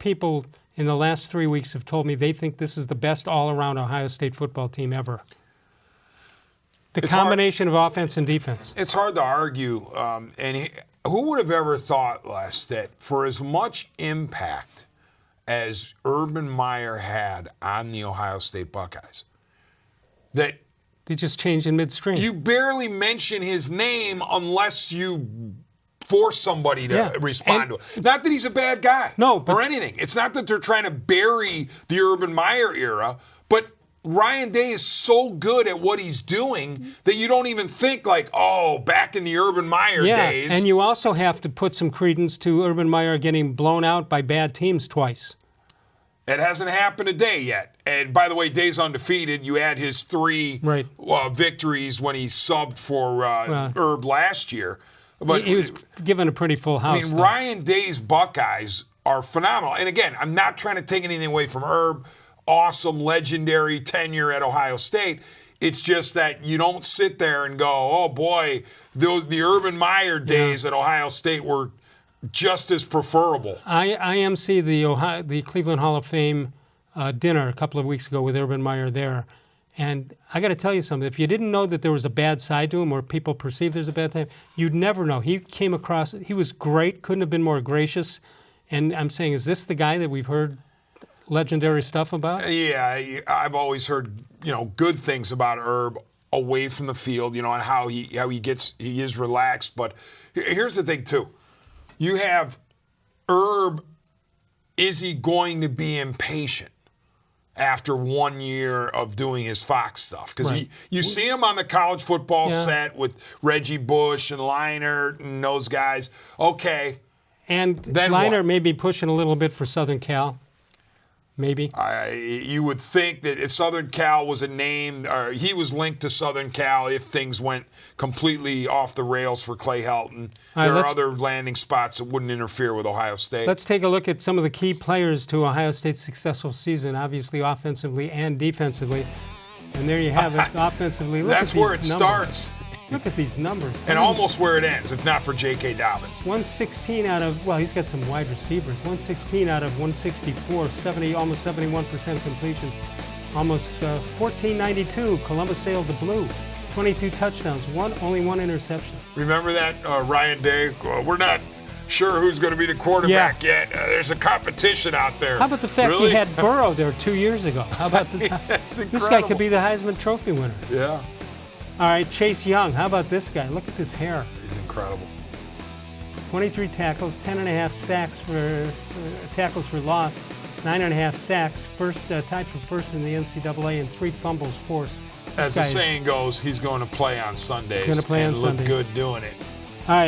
people in the last 3 weeks have told me they think this is the best all-around Ohio State football team ever. It's combination of offense and defense. It's hard to argue. Who would have ever thought, Les, that for as much impact as Urban-Meyer had on the Ohio State Buckeyes, that they just changed in midstream. You barely mention his name unless you force somebody to respond to it. Not that he's a bad guy or anything. It's not that they're trying to bury the Urban-Meyer era, but Ryan Day is so good at what he's doing that you don't even think like, oh, back in the Urban-Meyer days. And you also have to put some credence to Urban-Meyer getting blown out by bad teams twice. It hasn't happened today yet. And by the way, Day's undefeated. You add his 3 victories when he subbed for Herb last year. But he was given a pretty full house. I mean, Ryan Day's Buckeyes are phenomenal. And again, I'm not trying to take anything away from Herb. Awesome, legendary tenure at Ohio State. It's just that you don't sit there and go, oh boy, the Urban-Meyer days at Ohio State were just as preferable. I IMC the Cleveland Hall of Fame dinner a couple of weeks ago with Urban-Meyer there, and I got to tell you something. If you didn't know that there was a bad side to him, or people perceive there's a bad side, you'd never know. He came across. He was great. Couldn't have been more gracious. And I'm saying, is this the guy that we've heard legendary stuff about? Yeah, I've always heard good things about Herb away from the field, and how he is relaxed. But here's the thing too, you have Herb. Is he going to be impatient after 1 year of doing his Fox stuff? Because you see him on the college football set with Reggie Bush and Leinart and those guys. Okay, and then Leinart may be pushing a little bit for Southern Cal. Maybe. You would think that if Southern Cal was a name, or he was linked to Southern Cal if things went completely off the rails for Clay Helton. There are other landing spots that wouldn't interfere with Ohio State. Let's take a look at some of the key players to Ohio State's successful season, obviously offensively and defensively. And there you have it, offensively. That's where it starts. Look at these numbers. And almost where it ends, if not for J.K. Dobbins. 116 out of, he's got some wide receivers. 116 out of 164, almost 71% completions. Almost 1492, Columbus sailed the blue. 22 touchdowns, only one interception. Remember that, Ryan Day? We're not sure who's going to be the quarterback yet. There's a competition out there. How about the fact he had Burrow there 2 years ago? How about this guy could be the Heisman Trophy winner. Yeah. All right, Chase Young. How about this guy? Look at this hair. He's incredible. 23 tackles, 10.5 sacks for tackles for loss, 9.5 sacks, tied for first in the NCAA, and 3 fumbles forced. As the saying goes, he's going to play on Sundays. He's going to play on Sundays. Sundays. Look good doing it.